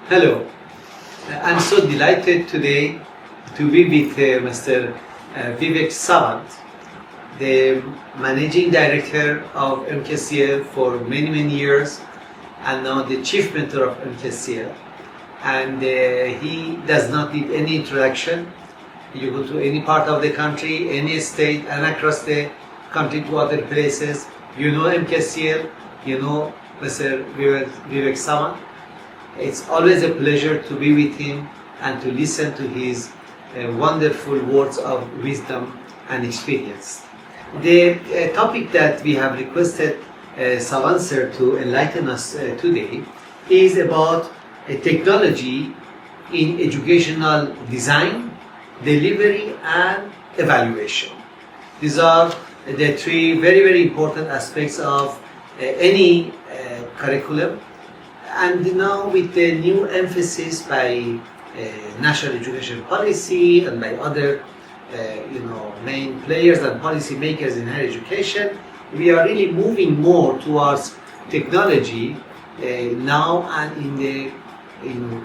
Hello, I'm so delighted today to be with Mr. Vivek Sawant, the Managing Director of MKCL for many, many years, and now the Chief Mentor of MKCL. And he does not need any introduction. You go to any part of the country, any state, and across the country to other places, you know MKCL, you know Mr. Vivek Sawant. It's always a pleasure to be with him and to listen to his wonderful words of wisdom and experience. The topic that we have requested Sawant sir to enlighten us today is about technology in educational design, delivery and evaluation. These are the three very, very important aspects of any curriculum. And now with the new emphasis by National Education Policy and by other main players and policy makers in higher education, we are really moving more towards technology now and in the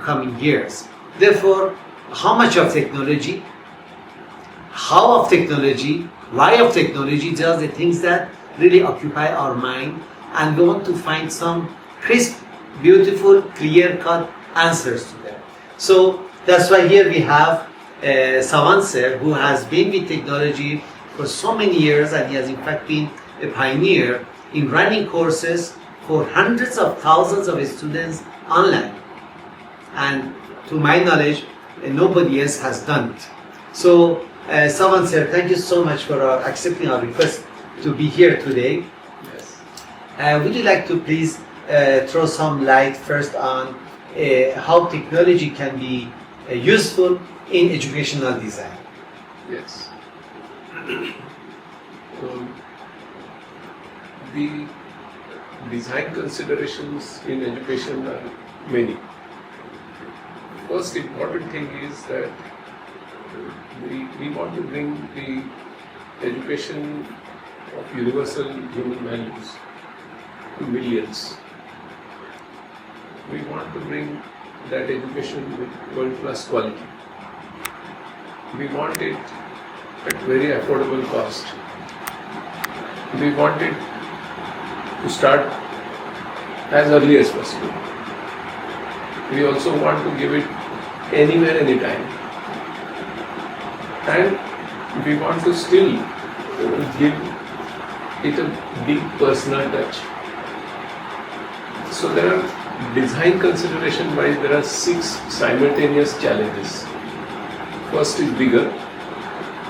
coming years. Therefore, how much of technology, how of technology, why of technology, these are the things that really occupy our mind, and we want to find some crisp, beautiful, clear-cut answers to them. So that's why here we have Sawant sir, who has been with technology for so many years, and he has in fact been a pioneer in running courses for hundreds of thousands of students online. And to my knowledge, nobody else has done it. So Sawant sir, thank you so much for accepting our request to be here today. Yes. Would you like to please throw some light first on how technology can be useful in educational design? Yes. The design considerations in education are many. First important thing is that we want to bring the education of universal human values to millions. We want to bring that education with world-class quality. We want it at very affordable cost. We want it to start as early as possible. We also want to give it anywhere, anytime. And we want to still give it a deep personal touch. So there are design consideration wise, there are 6 simultaneous challenges. First is bigger,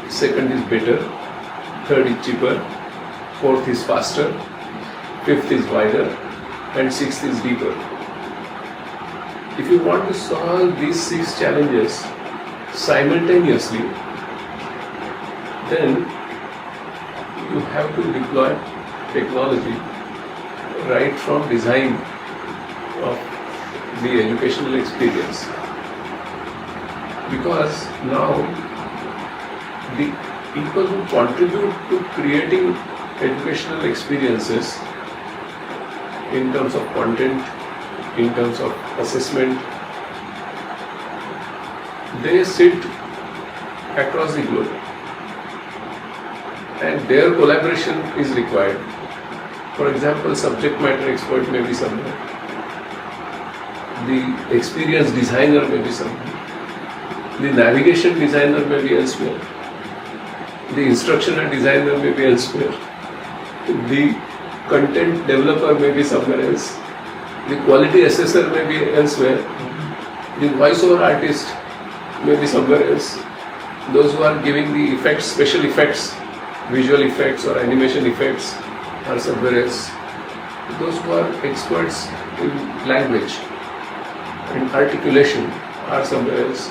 second is better, third is cheaper, fourth is faster, fifth is wider, and sixth is deeper. If you want to solve these 6 challenges simultaneously, then you have to deploy technology right from design of the educational experience. Because now the people who contribute to creating educational experiences in terms of content, in terms of assessment, they sit across the globe and their collaboration is required. For example, subject matter expert may be somewhere, the experienced designer may be somewhere, the navigation designer may be elsewhere, the instructional designer may be elsewhere, the content developer may be somewhere else, the quality assessor may be elsewhere, the voiceover artist may be somewhere else, those who are giving the effects, special effects, visual effects or animation effects are somewhere else, those who are experts in language and articulation are somewhere else.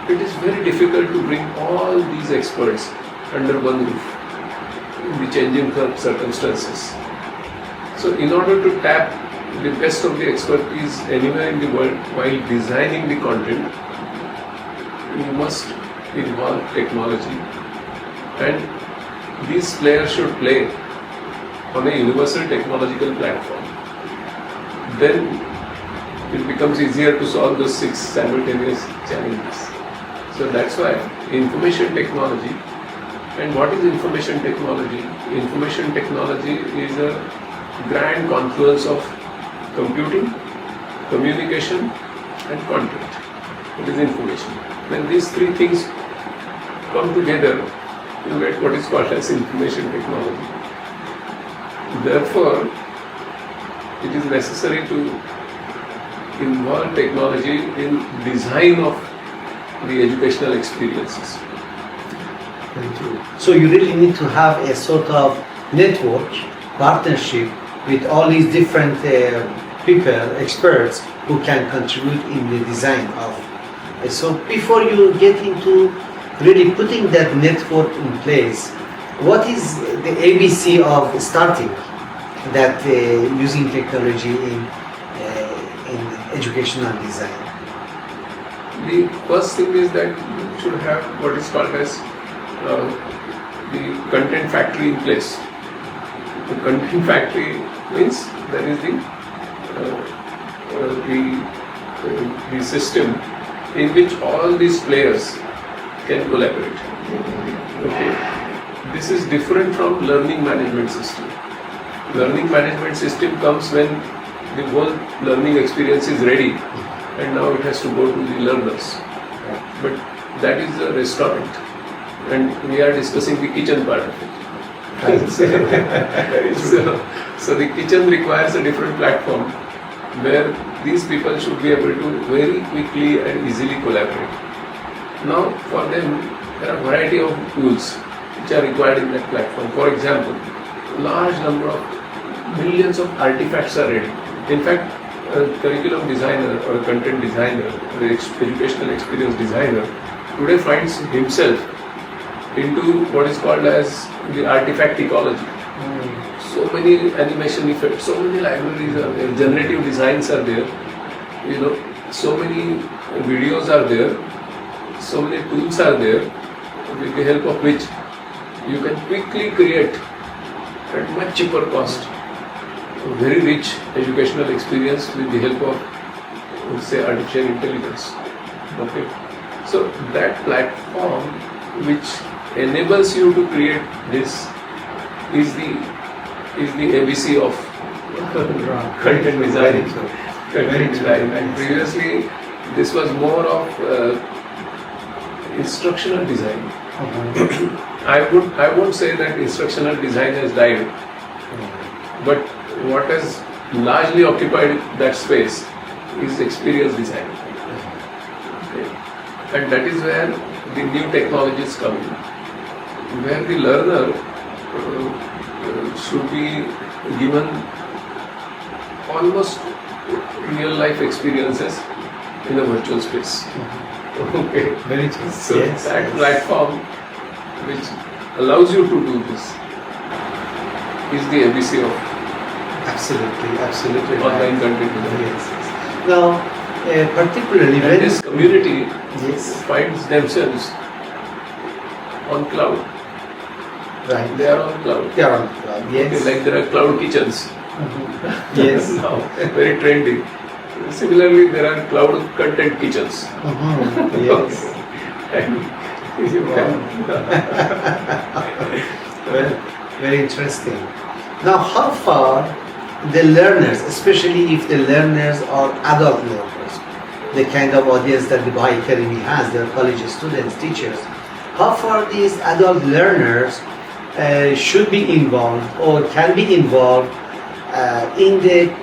It is very difficult to bring all these experts under one roof in the changing circumstances. So in order to tap the best of the expertise anywhere in the world while designing the content, you must involve technology, and these players should play on a universal technological platform. Then it becomes easier to solve those 6 simultaneous challenges. So that's why information technology. And what is information technology? Information technology is a grand confluence of computing, communication and content. It is information. When these 3 things come together, you get what is called as information technology. Therefore, it is necessary to involve technology in design of the educational experiences. Very true. So you really need to have a sort of network, partnership with all these different people, experts who can contribute in the design of. So before you get into really putting that network in place, what is the ABC of starting that using technology in educational design? The first thing is that you should have what is called as the content factory in place. The content factory means there is the system in which all these players can collaborate. Okay. This is different from learning management system. Learning management system comes when the whole learning experience is ready and now it has to go to the learners. But that is a restaurant and we are discussing the kitchen part of it. So the kitchen requires a different platform where these people should be able to very quickly and easily collaborate. Now for them there are a variety of tools which are required in that platform. For example, large number of millions of artifacts are ready. In fact, a curriculum designer or a content designer, the educational experience designer today finds himself into what is called as the artifact ecology. So many animation effects, so many libraries are there, generative designs are there, so many videos are there, so many tools are there with the help of which you can quickly create at much cheaper cost a very rich educational experience with the help of, say, artificial intelligence. Okay, so that platform which enables you to create this is the ABC of content design. Content design. And previously, this was more of instructional design. I won't say that instructional design has died, but what has largely occupied that space is experience design. Okay. And that is where the new technologies come in, where the learner should be given almost real life experiences in a virtual space. Okay. Very true. So that platform which allows you to do this is the ABC of Absolutely. online content design. Yes. Now, particularly And when this community yes, finds themselves on cloud. right, They are on cloud. they are on cloud. Yes, Okay, like there are cloud kitchens. yes. Now, very trendy. Similarly, there are cloud content kitchens. Yes. And you can, Well, very interesting. Now, how far the learners, especially if the learners are adult learners, the kind of audience that the Bahá'í Academy has, their college students, teachers, how far these adult learners should be involved or can be involved in the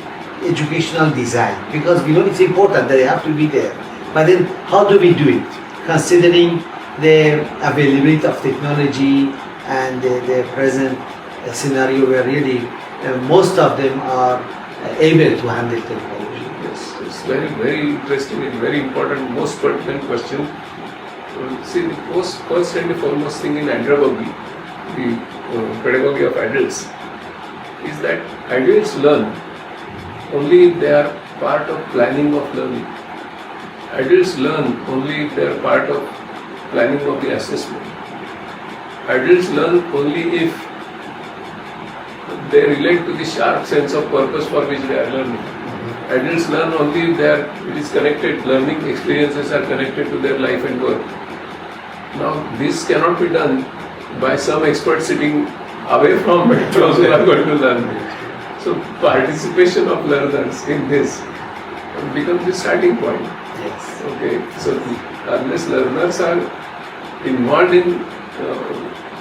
educational design? Because we know it's important that they have to be there. But then, how do we do it? Considering the availability of technology and the present scenario where really most of them are able to handle technology. yes, it's very, very interesting and very important, most pertinent question. See, the first and the foremost thing in andragogy, the pedagogy of adults, is that adults learn only if they are part of planning of learning. Adults learn only if they are part of planning of the assessment. Adults learn only if they relate to the sharp sense of purpose for which they are learning. Adults learn only if it is connected, learning experiences are connected to their life and work. Now, this cannot be done by some expert sitting away from those who are going to learn. So, participation of learners in this becomes the starting point. Yes. Okay, so unless learners are involved in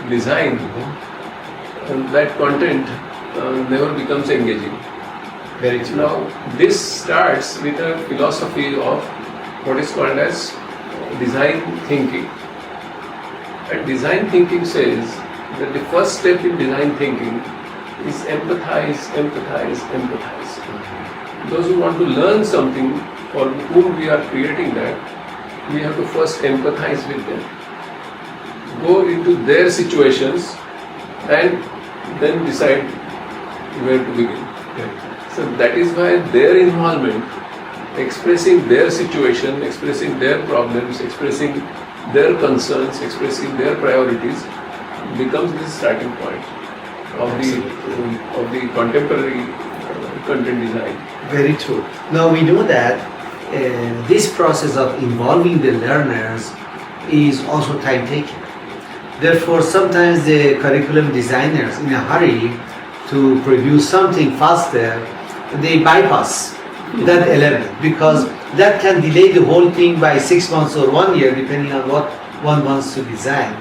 design, that content never becomes engaging. Very true. Now, this starts with a philosophy of what is called as design thinking. And design thinking says that the first step in design thinking is empathize, empathize, empathize. Those who want to learn something for whom we are creating that, we have to first empathize with them. Go into their situations and then decide where to begin. So that is why their involvement, expressing their situation, expressing their problems, expressing their concerns, expressing their priorities, becomes the starting point of the contemporary content design. Very true. Now we know that this process of involving the learners is also time taking. Therefore, sometimes the curriculum designers, in a hurry to produce something faster, they bypass that element, because that can delay the whole thing by 6 months or 1 year, depending on what one wants to design.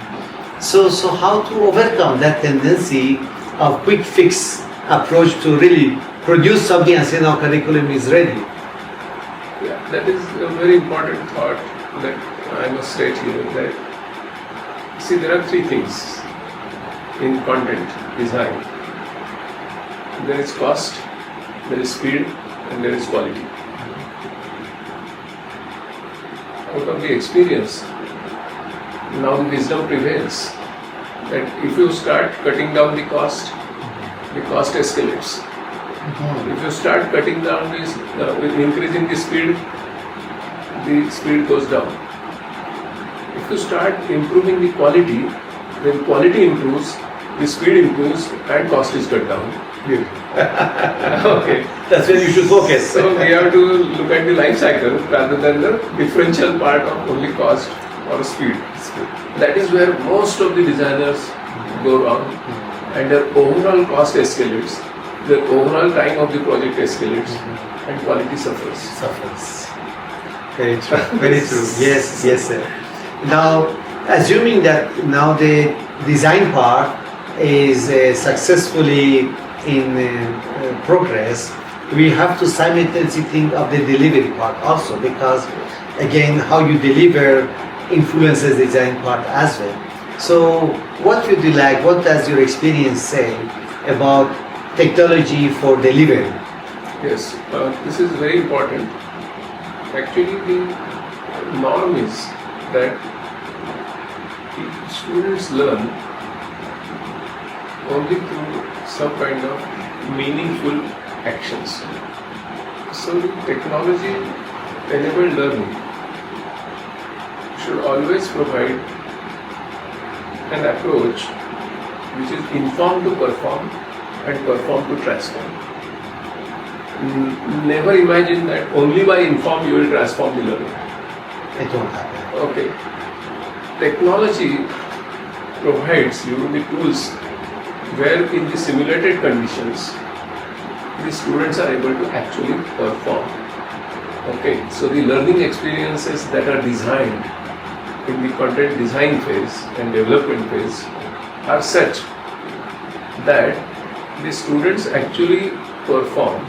So how to overcome that tendency of quick fix approach to really produce something and say now curriculum is ready? Yeah, that is a very important thought that I must state here. That see, there are three things in content design. There is cost, there is speed, and there is quality. Out of the experience, now the wisdom prevails that if you start cutting down the cost escalates. If you start cutting down this, increasing the speed goes down. If you start improving the quality, then quality improves, the speed improves, and cost is cut down. Okay, That's where you should focus. so we have to look at the life cycle rather than the differential part of only cost or speed. That is where most of the designers go wrong, and their overall cost escalates, their overall time of the project escalates, and quality suffers. Very true. Very true. Yes, yes, sir. Now, assuming that now the design part is successfully in progress, we have to simultaneously think of the delivery part also, because again, how you deliver influences the design part as well. So, what would you like? What does your experience say about technology for delivery? Yes, this is very important. Actually, the norm is that students learn only through some kind of meaningful actions. So, the technology-enabled learning should always provide an approach which is informed to perform and perform to transform. Never imagine that only by inform you will transform the learner. It won't happen. Okay. Technology provides you the tools where in the simulated conditions the students are able to actually perform. Okay. So the learning experiences that are designed in the content design phase and development phase are such that the students actually perform.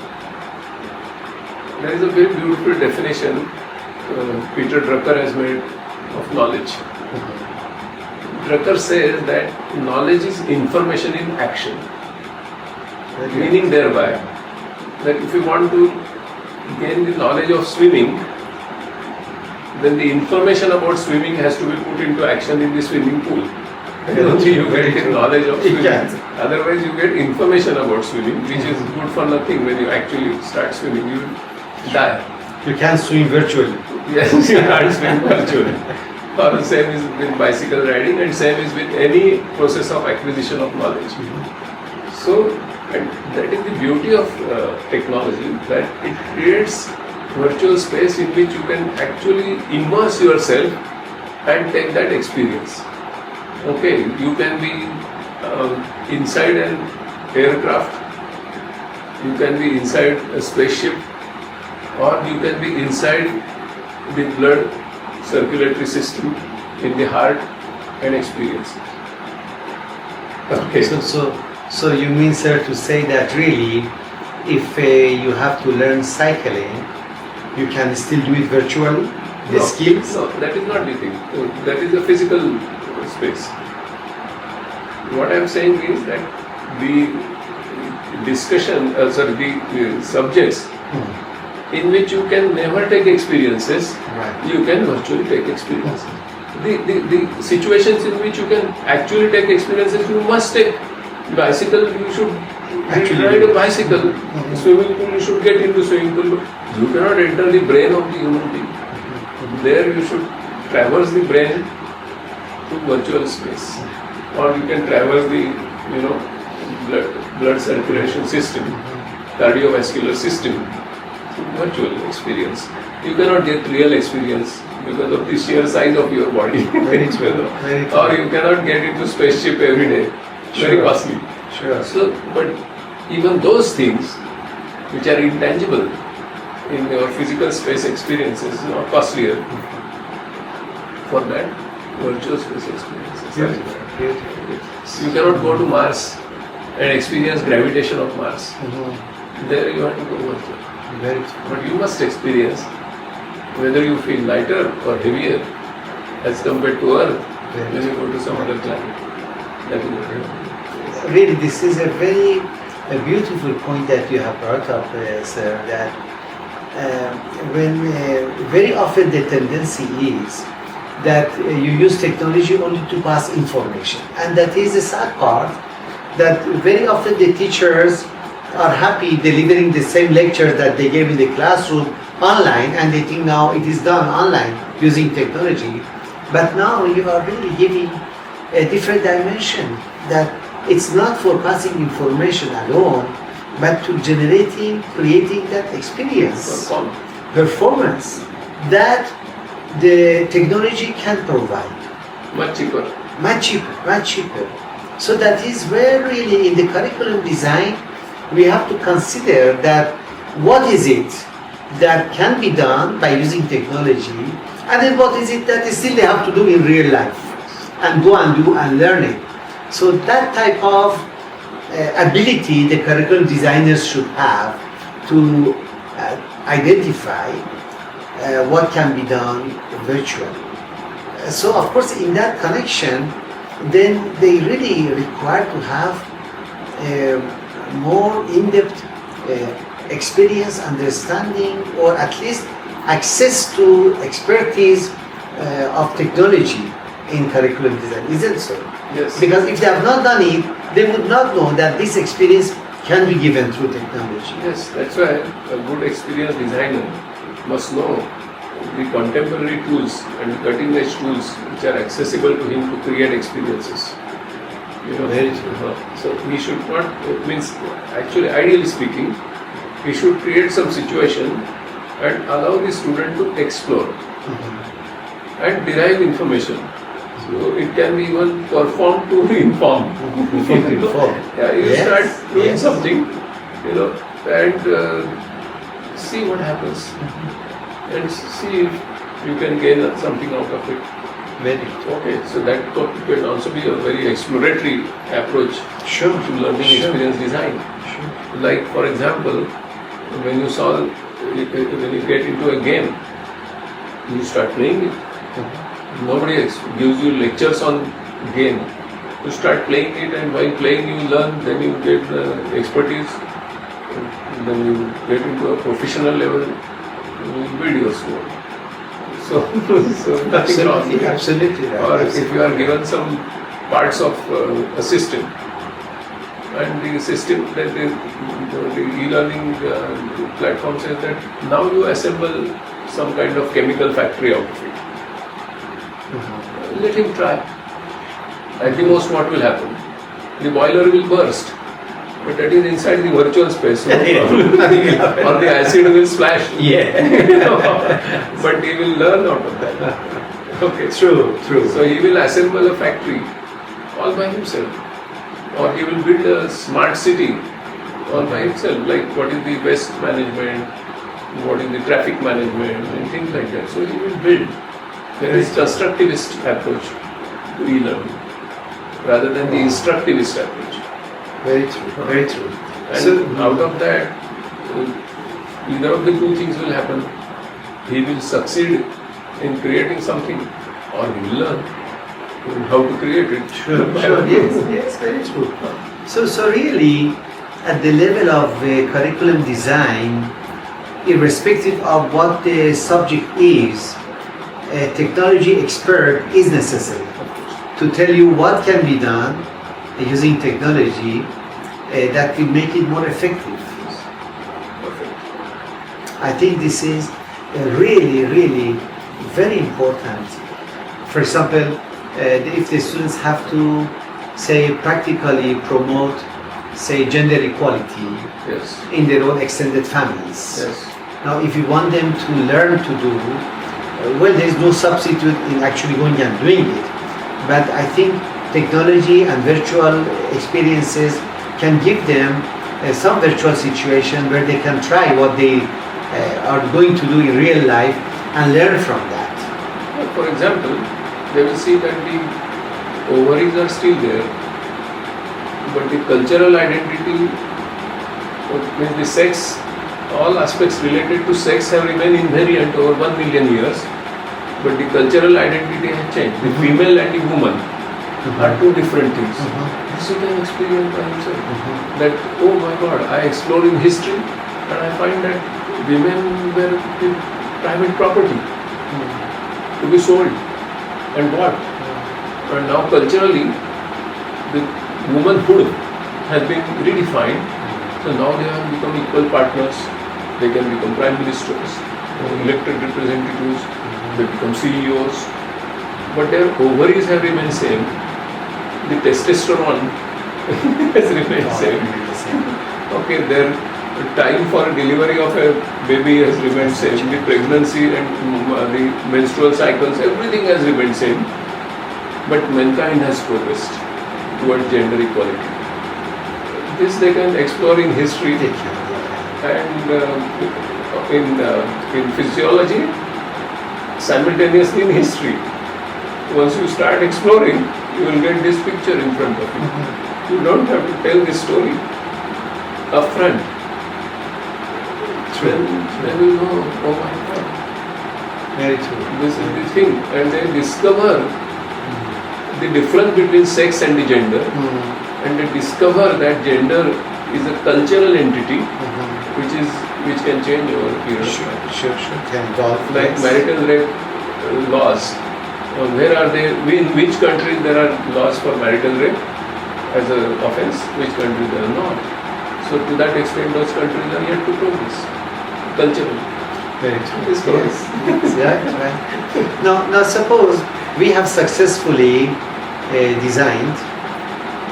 There is a very beautiful definition Peter Drucker has made of knowledge. Drucker says that knowledge is information in action, meaning thereby that if you want to gain the knowledge of swimming, then the information about swimming has to be put into action in the swimming pool. Only you get the knowledge of swimming. Otherwise, you get information about swimming, which is good for nothing. When you actually start swimming, you die. You can't swim virtually. Yes, you can't swim virtually. Or the same is with bicycle riding, and same is with any process of acquisition of knowledge. So, And that is the beauty of technology, that it creates virtual space in which you can actually immerse yourself and take that experience. Okay, you can be inside an aircraft, you can be inside a spaceship, or you can be inside the blood circulatory system in the heart and experience. Okay. So you mean, sir, to say that really, if you have to learn cycling, you can still do it virtually? The skills? No, that is not the thing. That is a physical space. What I am saying is that the discussion, the subjects in which you can never take experiences, you can virtually take experiences. The situations in which you can actually take experiences, you must take. Bicycle, you should actually ride a bicycle. Swimming pool, you should get into swimming pool. You cannot enter the brain of the human being. There you should traverse the brain to virtual space, or you can traverse the blood circulation system, cardiovascular system, to virtual experience. You cannot get real experience because of the sheer size of your body. Or you cannot get into spaceship every day. Very costly. Sure. So, but even those things which are intangible in your physical space experiences are costlier for that virtual space experiences. Beautiful. You cannot go to Mars and experience gravitation of Mars. There you have to go virtual. But you must experience whether you feel lighter or heavier as compared to Earth when you go to some other planet. Really, this is a very beautiful point that you have brought up, sir, that when very often the tendency is that you use technology only to pass information, and that is the sad part, that very often the teachers are happy delivering the same lecture that they gave in the classroom online, and they think now it is done online using technology. But now you are really giving a different dimension, that it's not for passing information alone, but to creating that experience, performance that the technology can provide. Much cheaper. Much cheaper. So that is where really in the curriculum design we have to consider that what is it that can be done by using technology, and then what is it that still they have to do in real life and go and do and learn it. So that type of ability the curriculum designers should have to identify what can be done virtually. So of course in that connection, then they really require to have more in-depth experience, understanding, or at least access to expertise of technology in curriculum design, isn't so? Yes. Because if they have not done it, they would not know that this experience can be given through technology. Yes, that's why a good experienced designer must know the contemporary tools and cutting edge tools which are accessible to him to create experiences. Very true. So he should not, actually ideally speaking, he should create some situation and allow the student to explore and derive information. So it can be even performed to inform. Yeah, you start doing something, and see what happens, and see if you can gain something out of it. Okay, so that can also be a very exploratory approach to learning experience design. Like for example, when you get into a game, you start playing it. Nobody gives you lectures on game. You start playing it, and while playing you learn, then you get expertise, then you get into a professional level, you build your score. So nothing wrong with it. Absolutely right. Or if you are given some parts of a system, and the system that the e-learning platform says that now you assemble some kind of chemical factory out of it. Let him try. At the most, what will happen? The boiler will burst. But that is inside the virtual space, no Yeah. problem. Nothing will happen. Or the acid will splash. Yeah. But he will learn out of that. Okay. True, true. So he will assemble a factory all by himself. Or he will build a smart city all by himself. Like what is the waste management, what is the traffic management, and things like that. So he will build. There is constructivist approach to e-learning rather than the instructivist approach. Very true, very true. And So, out of that, either of the two things will happen. He will succeed in creating something, or he will learn how to create it. Sure, yes, very true. So really, at the level of curriculum design, irrespective of what the subject is, a technology expert is necessary to tell you what can be done using technology that will make it more effective. I think this is really, really very important. For example, if the students have to, say, practically promote, say, gender equality Yes. in their own extended families. Yes. Now, if you want them to learn to do, well, there is no substitute in actually going and doing it. But I think technology and virtual experiences can give them some virtual situation where they can try what they are going to do in real life and learn from that. Well, for example, they will see that the ovaries are still there, but the cultural identity, means the sex, all aspects related to sex have remained invariant over 1 million years, but the cultural identity has changed. The female and the woman are two different things. This he can experience by himself. That, oh my God, I explore in history and I find that women were the private property to be sold and bought. And now culturally, the womanhood has been redefined. So now they have become equal partners. They can become prime ministers, elected representatives, they become CEOs. But their ovaries have remained same. The testosterone has remained same. Okay, their time for delivery of a baby has remained same. The pregnancy and the menstrual cycles, everything has remained same. But mankind has progressed towards gender equality. This they can explore in history and in physiology, simultaneously in history. Once you start exploring, you will get this picture in front of you. You don't have to tell this story upfront. Then you know, oh my God, Very true. this is the thing. And they discover the difference between sex and the gender, and they discover that gender is a cultural entity which can change over a period of time. Sure. Can golf. Like marital rape laws. Where are they? In which countries there are laws for marital rape as an offence? Which countries there are not? So to that extent, those countries are yet to progress culturally. Very true. This goes. Yes, right. Now suppose we have successfully designed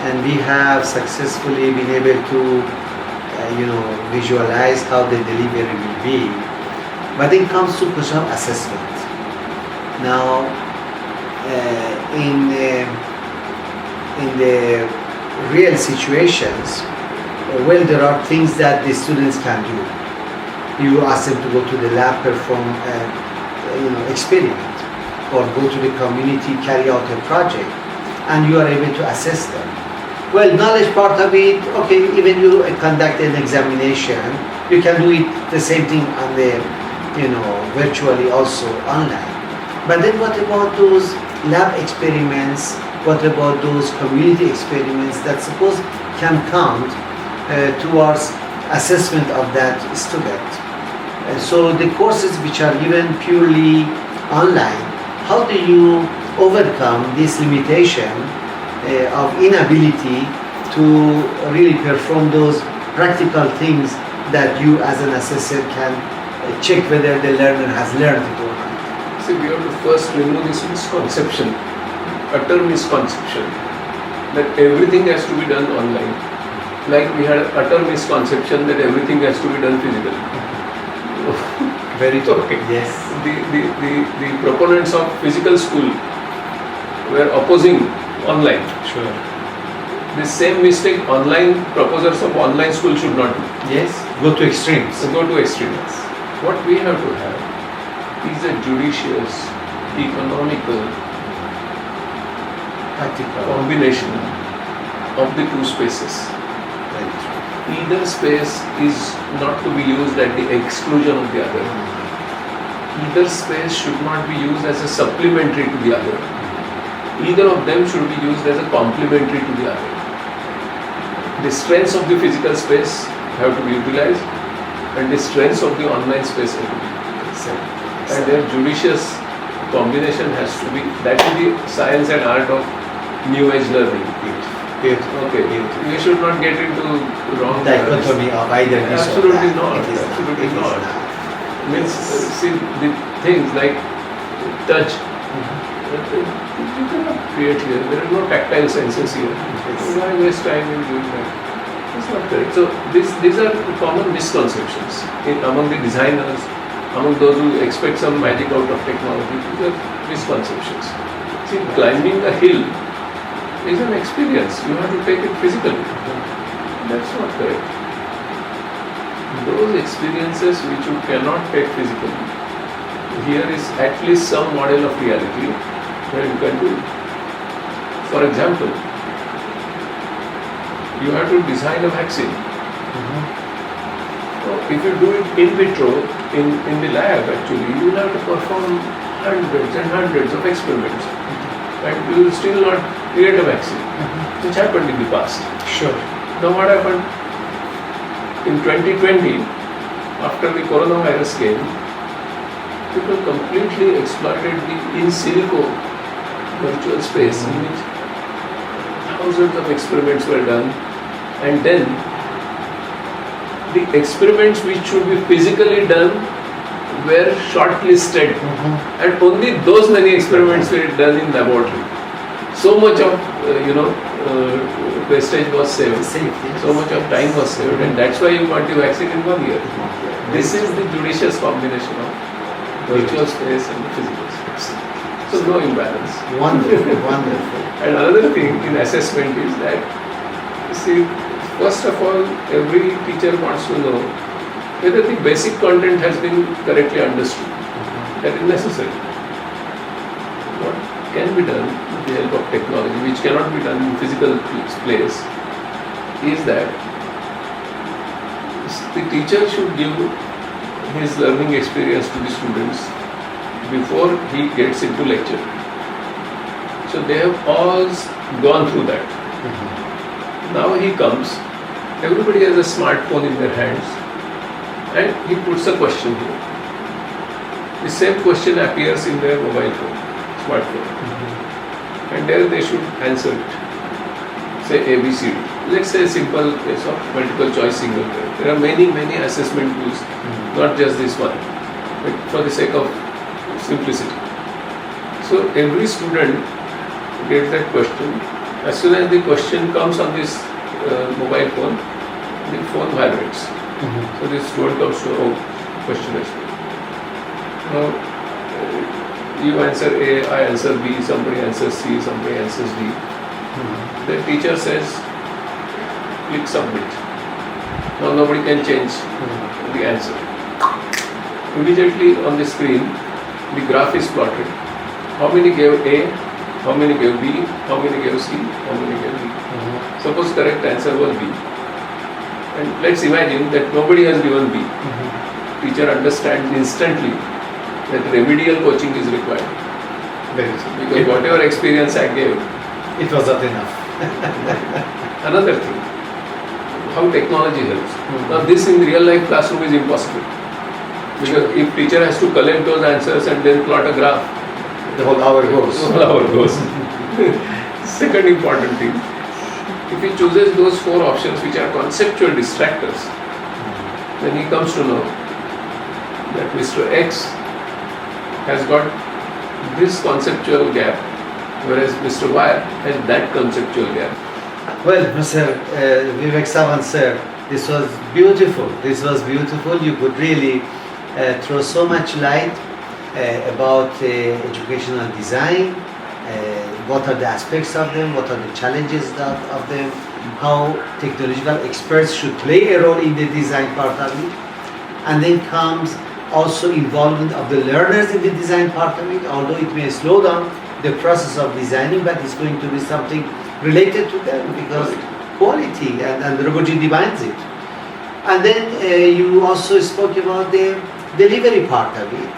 and we have successfully been able to visualize how the delivery will be, but then comes to question of assessment. Now in the real situations, well, there are things that the students can do. You ask them to go to the lab, perform experiment, or go to the community, carry out a project, and you are able to assess them. Well, knowledge part of it, okay, even you conduct an examination, you can do it the same thing on the, virtually also online. But then what about those lab experiments? What about those community experiments that suppose can count towards assessment of that student? So the courses which are given purely online, how do you overcome this limitation of inability to really perform those practical things that you as an assessor can check whether the learner has learned it or not? See, we have to first remove this misconception, utter misconception, that everything has to be done online. Like we had utter misconception that everything has to be done physically. Very true. Okay. Yes. The proponents of physical school were opposing online. Sure. The same mistake online proposers of online school should not do. Yes. Go to extremes. So go to extremes. What we have to have is a judicious, economical Practical. combination of the two spaces. Very true. Either space is not to be used at the exclusion of the other. Either space should not be used as a supplementary to the other. Either of them should be used as a complementary to the other. The strengths of the physical space have to be utilized and the strengths of the online space have to be utilized. And their judicious combination has to be, that is the science and art of new age learning. Beautiful. Okay, we should not get into wrong Dichotomy of either this or Absolutely that. not. It is Absolutely It is not. Means, see, the things like touch, you cannot create here. There are no tactile senses here. Why waste time in doing that? That's not correct. So these are common misconceptions among the designers, among those who expect some magic out of technology. These are misconceptions. See, climbing a hill is an experience. You have to take it physically. That's not correct. Those experiences which you cannot take physically, here is at least some model of reality where you can do it. For example, you have to design a vaccine. So if you do it in vitro, in the lab actually, you will have to perform hundreds and hundreds of experiments. And you will still not create a vaccine, which happened in the past. Sure. Now what happened? In 2020, after the coronavirus came, people completely exploited the in silico virtual space in which thousands of experiments were done, and then the experiments which should be physically done were shortlisted, and only those many experiments were done in laboratory. So much of wastage was saved. So much of time was saved, and that's why you got the vaccine in 1 year. This is the judicious combination of virtual space and the physical space. So no imbalance. Wonderful, wonderful. And another thing in assessment is that, see, first of all, every teacher wants to know whether the basic content has been correctly understood. That is necessary. What can be done with the help of technology, which cannot be done in physical place, is that the teacher should give his learning experience to the students before he gets into lecture. So they have all gone through that. Now he comes, everybody has a smartphone in their hands, and he puts a question here. The same question appears in their mobile phone, smartphone. And there they should answer it. Say ABCD. Let's say a simple case of multiple choice single pair. There are many assessment tools, not just this one, but for the sake of simplicity. So every student gets that question. As soon as the question comes on this mobile phone, the phone vibrates. So this student comes to, oh, question is. Now, you answer A, I answer B, somebody answers C, somebody answers D. The teacher says, click submit. Now nobody can change the answer. Immediately on the screen, the graph is plotted. How many gave A, how many gave B, how many gave C, how many gave D. Suppose correct answer was B. And let's imagine that nobody has given B. Teacher understands instantly that remedial coaching is required. Because whatever experience I gave, it was not enough. Another thing, how technology helps. Now this in real life classroom is impossible. Because if teacher has to collect those answers and then plot a graph, the whole hour goes. The whole hour goes. Second important thing, if he chooses those 4 options which are conceptual distractors, then he comes to know that Mr. X has got this conceptual gap, whereas Mr. Y has that conceptual gap. Well, Mr. Vivek Sawant, sir, this was beautiful. This was beautiful. You could really throw so much light about educational design, what are the aspects of them, what are the challenges of them, how technological experts should play a role in the design part of it, and then comes also involvement of the learners in the design part of it, although it may slow down the process of designing, but it's going to be something related to them because quality and pedagogy defines it. And then you also spoke about the delivery part of it,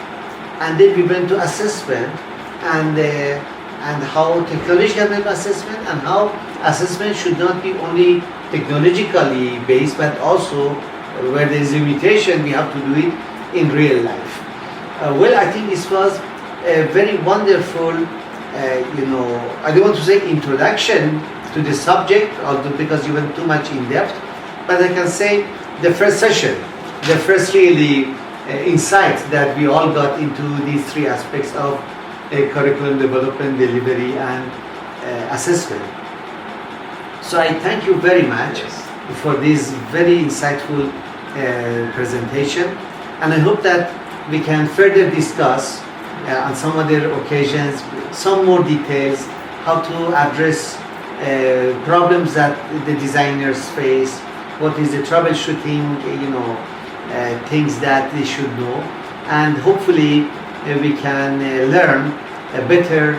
and then we went to assessment and how technology can make assessment, and how assessment should not be only technologically based, but also where there is limitation, we have to do it in real life. Well, I think this was a very wonderful, I don't want to say introduction to the subject, although because you went too much in depth, but I can say the first session, the first really insight that we all got into these three aspects of curriculum development, delivery, and assessment. So I thank you very much for this very insightful presentation, and I hope that we can further discuss on some other occasions some more details how to address problems that the designers face, what is the troubleshooting, things that they should know, and hopefully we can learn better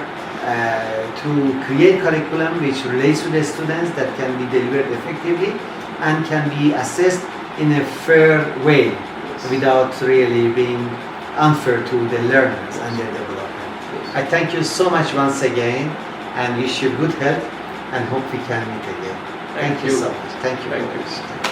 to create curriculum which relates to the students, that can be delivered effectively and can be assessed in a fair way without really being unfair to the learners and their development. I thank you so much once again and wish you good health and hope we can meet again. Thank you so much. Thank you. Thank you.